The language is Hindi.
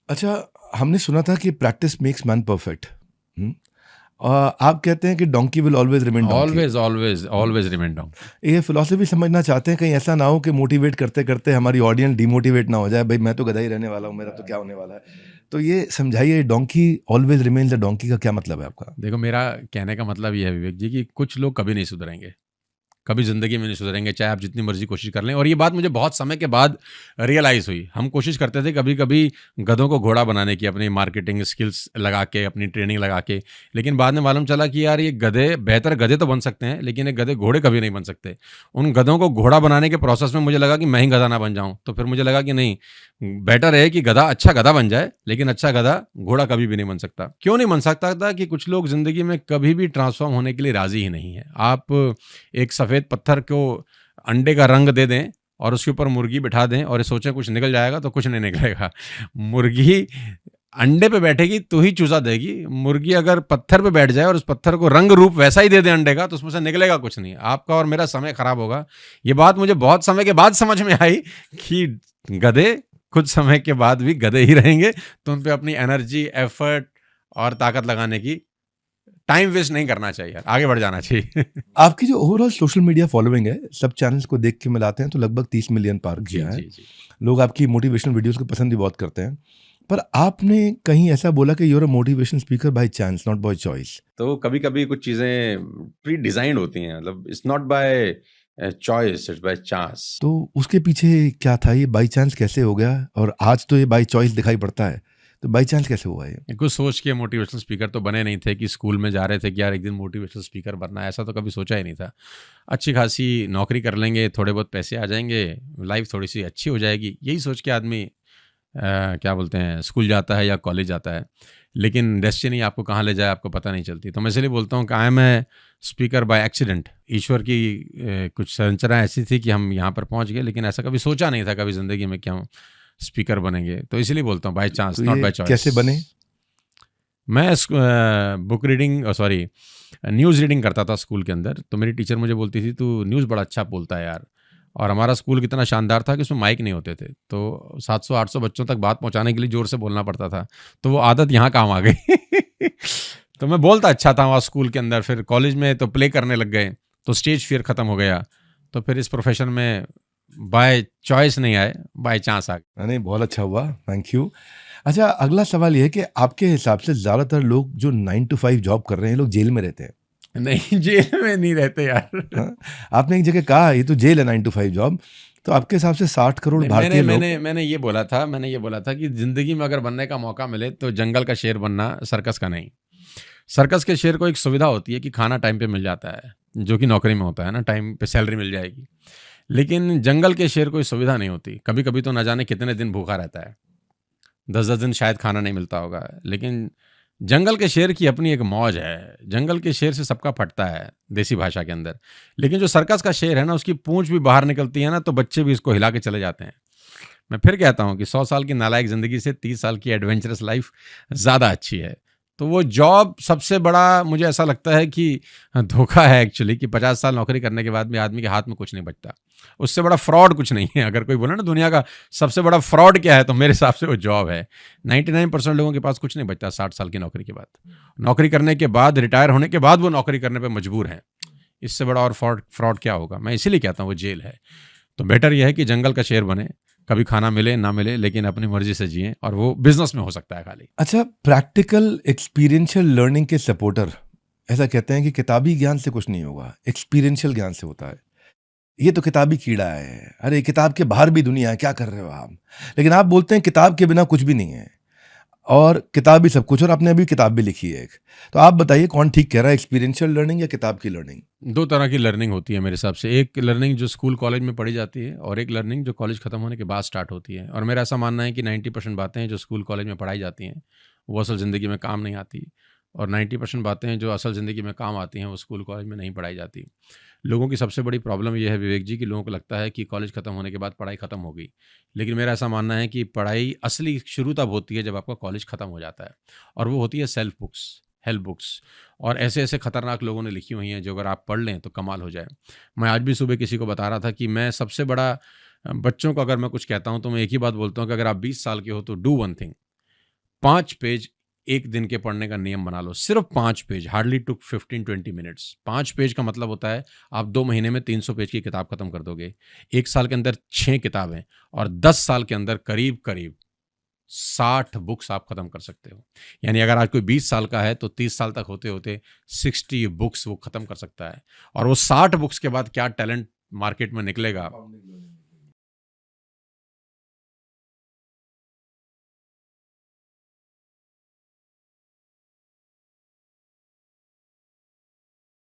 अच्छा, हमने सुना था कि प्रैक्टिस मेक्स मैन परफेक्ट। आप कहते हैं कि donkey will always remain donkey. Always always always remain donkey. ये फिलॉसफी समझना चाहते हैं, कहीं ऐसा ना हो कि मोटिवेट करते करते हमारी ऑडियंस डिमोटिवेट ना हो जाए, भाई मैं तो गधा ही रहने वाला हूँ, मेरा तो क्या होने वाला है। तो ये समझाइए, donkey always remain the donkey का क्या मतलब है आपका? देखो, मेरा कहने का मतलब ये है विवेक जी कि कुछ लोग कभी नहीं सुधरेंगे, कभी ज़िंदगी में नहीं सुधरेंगे, चाहे आप जितनी मर्ज़ी कोशिश कर लें। और ये बात मुझे बहुत समय के बाद रियलाइज़ हुई। हम कोशिश करते थे कभी-कभी गधों को घोड़ा बनाने की, अपनी मार्केटिंग स्किल्स लगा के, अपनी ट्रेनिंग लगा के। लेकिन बाद में मालूम चला कि यार ये गधे बेहतर गधे तो बन सकते हैं, लेकिन ये गधे घोड़े कभी नहीं बन सकते। उन गधों को घोड़ा बनाने के प्रोसेस में मुझे लगा कि मैं ही गधा ना बन जाऊँ। तो फिर मुझे लगा कि नहीं, बेटर है कि गधा अच्छा गधा बन जाए, लेकिन अच्छा गधा घोड़ा कभी भी नहीं बन सकता। क्यों नहीं बन सकता था? कि कुछ लोग ज़िंदगी में कभी भी ट्रांसफ़ॉर्म होने के लिए राज़ी ही नहीं हैं। आप एक सफ़ेद पत्थर को अंडे का रंग दे दें और उसके ऊपर मुर्गी बिठा दें और ये सोचें कुछ निकल जाएगा, तो कुछ नहीं निकलेगा। मुर्गी अंडे पे बैठेगी तो ही चूज़ा देगी। मुर्गी अगर पत्थर पे बैठ जाए और उस पत्थर को रंग रूप वैसा ही दे दें अंडे का, तो उसमें से निकलेगा कुछ नहीं। आपका और मेरा समय खराब होगा। ये बात मुझे बहुत समय के बाद समझ में आई कि गधे कुछ समय के बाद भी गधे ही रहेंगे, तो उन पे अपनी एनर्जी, एफर्ट और ताकत लगाने की टाइम वेस्ट नहीं करना चाहिए यार, आगे बढ़ जाना चाहिए। आपकी जो ओवरऑल सोशल मीडिया फॉलोइंग है, सब चैनल्स को देख के मिलाते हैं तो लगभग 30 मिलियन पार जी, किया है। जी, जी। लोग आपकी मोटिवेशनल वीडियोस को पसंद भी बहुत करते हैं। पर आपने कहीं ऐसा बोला कि you are a motivational speaker by chance, not by choice. तो कभी-कभी कुछ चीज़ें प्री डिज़ाइन्ड होती हैं, मतलब it's not by choice, it's by chance. तो उसके पीछे क्या था? ये बाय चांस कैसे हो गया? और आज तो ये बाय चॉइस दिखाई पड़ता है। तो बाय चांस कैसे हुआ ये? कुछ सोच के मोटिवेशनल स्पीकर तो बने नहीं थे कि स्कूल में जा रहे थे कि यार एक दिन मोटिवेशनल स्पीकर बनना है, ऐसा तो कभी सोचा ही नहीं था। अच्छी खासी नौकरी कर लेंगे, थोड़े बहुत पैसे आ जाएँगे, लाइफ़ थोड़ी-सी अच्छी हो जाएगी, यही सोच के आदमी क्या बोलते हैं, स्कूल जाता है या कॉलेज जाता है। लेकिन डेस्टिनी आपको कहाँ ले जाए आपको पता नहीं चलती। तो मैं इसलिए बोलता हूँ कि I am a speaker by accident. ईश्वर की कुछ संरचना ऐसी थी कि हम यहाँ पर पहुँच गए, लेकिन ऐसा कभी सोचा नहीं था कभी ज़िंदगी में कि हम स्पीकर बनेंगे। तो इसीलिए बोलता हूँ बाय चांस, तो नॉट ये बाय चॉइस। कैसे बने? मैं book reading sorry news reading करता था स्कूल के अंदर। तो मेरी टीचर मुझे बोलती थी, तू न्यूज़ बड़ा अच्छा बोलता है यार। और हमारा स्कूल कितना शानदार था कि उसमें माइक नहीं होते थे, तो 700-800 बच्चों तक बात पहुंचाने के लिए जोर से बोलना पड़ता था। तो वो आदत यहाँ काम आ गई। तो मैं बोलता अच्छा था वहाँ स्कूल के अंदर। फिर कॉलेज में तो प्ले करने लग गए, तो स्टेज फियर ख़त्म हो गया। तो फिर इस प्रोफेशन में बाय चॉइस नहीं आए, बाय चांस आ गए। नहीं, बहुत अच्छा हुआ, थैंक यू। अच्छा, अगला सवाल ये है कि आपके हिसाब से ज़्यादातर लोग जो 9 टू 5 जॉब कर रहे हैं, ये लोग जेल में रहते हैं। नहीं, जेल में नहीं रहते यार। हाँ, आपने एक जगह कहा ये तो जेल है 9 टू 5 जॉब। तो आपके हिसाब से 60 करोड़ नहीं, मैंने भारतीय लोग। मैंने मैंने ये बोला था कि ज़िंदगी में अगर बनने का मौका मिले तो जंगल का शेर बनना, सर्कस का नहीं। सर्कस के शेर को एक सुविधा होती है कि खाना टाइम पे मिल जाता है, जो कि नौकरी में होता है ना, टाइम पे सैलरी मिल जाएगी। लेकिन जंगल के शेर कोई सुविधा नहीं होती। कभी-कभी तो ना जाने कितने दिन भूखा रहता है। 10-10 दिन शायद खाना नहीं मिलता होगा। लेकिन जंगल के शेर की अपनी एक मौज है। जंगल के शेर से सबका फटता है, देसी भाषा के अंदर। लेकिन जो सर्कस का शेर है ना, उसकी पूँछ भी बाहर निकलती है ना, तो बच्चे भी इसको हिला के चले जाते हैं। मैं फिर कहता हूँ कि 100 साल की नालायक ज़िंदगी से 30 साल की एडवेंचरस लाइफ़ ज़्यादा अच्छी है। तो वो जॉब सबसे बड़ा मुझे ऐसा लगता है कि धोखा है एक्चुअली, कि 50 साल नौकरी करने के बाद भी आदमी के हाथ में कुछ नहीं बचता। उससे बड़ा फ्रॉड कुछ नहीं है। अगर कोई बोले ना दुनिया का सबसे बड़ा फ्रॉड क्या है, तो मेरे हिसाब से वो जॉब है। 99% लोगों के पास कुछ नहीं बचता 60 साल की नौकरी के बाद। नौकरी करने के बाद, रिटायर होने के बाद वो नौकरी करने पे मजबूर हैं। इससे बड़ा और फ्रॉड फ्रॉड क्या होगा? मैं इसीलिए कहता हूँ वो जेल है। तो बेटर ये है कि जंगल का शेर बने, कभी खाना मिले ना मिले, लेकिन अपनी मर्जी से जिएँ, और वो बिज़नेस में हो सकता है खाली। अच्छा, प्रैक्टिकल एक्सपीरियंशियल लर्निंग के सपोर्टर ऐसा कहते हैं कि किताबी ज्ञान से कुछ नहीं होगा, एक्सपीरियंशियल ज्ञान से होता है। ये तो किताबी कीड़ा है, अरे किताब के बाहर भी दुनिया है, क्या कर रहे हो आप? लेकिन आप बोलते हैं किताब के बिना कुछ भी नहीं है, और किताब भी सब कुछ, और आपने अभी किताब भी लिखी है एक। तो आप बताइए कौन ठीक कह रहा है, एक्सपीरियंशियल लर्निंग या किताब की लर्निंग? 2 तरह की लर्निंग होती है मेरे हिसाब से। एक लर्निंग जो स्कूल कॉलेज में पढ़ी जाती है, और एक लर्निंग जो कॉलेज खत्म होने के बाद स्टार्ट होती है। और मेरा ऐसा मानना है कि 90% बातें जो स्कूल कॉलेज में पढ़ाई जाती हैं, वो असल ज़िंदगी में काम नहीं आती। और 90% बातें जो असल ज़िंदगी में काम आती हैं, वो स्कूल कॉलेज में नहीं पढ़ाई जाती। लोगों की सबसे बड़ी प्रॉब्लम ये है विवेक जी, कि लोगों को लगता है कि कॉलेज खत्म होने के बाद पढ़ाई खत्म हो गई। लेकिन मेरा ऐसा मानना है कि पढ़ाई असली शुरू तब होती है जब आपका कॉलेज खत्म हो जाता है, और वो होती है सेल्फ बुक्स, हेल्प बुक्स। और ऐसे-ऐसे खतरनाक लोगों ने लिखी हुई हैं, जो अगर आप पढ़ लें तो कमाल हो जाए। मैं आज भी सुबह किसी को बता रहा था कि मैं सबसे बड़ा बच्चों को अगर मैं कुछ कहता हूँ तो मैं एक ही बात बोलता हूँ कि अगर आप 20 साल के हो तो डू वन थिंग, 5 पेज एक दिन के पढ़ने का नियम बना लो, सिर्फ 5 पेज, हार्डली टुक 15-20 मिनट्स। 5 पेज का मतलब होता है आप 2 महीने में 300 पेज की किताब खत्म कर दोगे। 1 साल के अंदर 6 किताबें और 10 साल के अंदर करीब 60 बुक्स आप खत्म कर सकते हो। यानी अगर आज कोई 20 साल का है तो 30 साल तक होते होते 60 बुक्स वो खत्म कर सकता है। और वो 60 बुक्स के बाद क्या टैलेंट मार्केट में निकलेगा,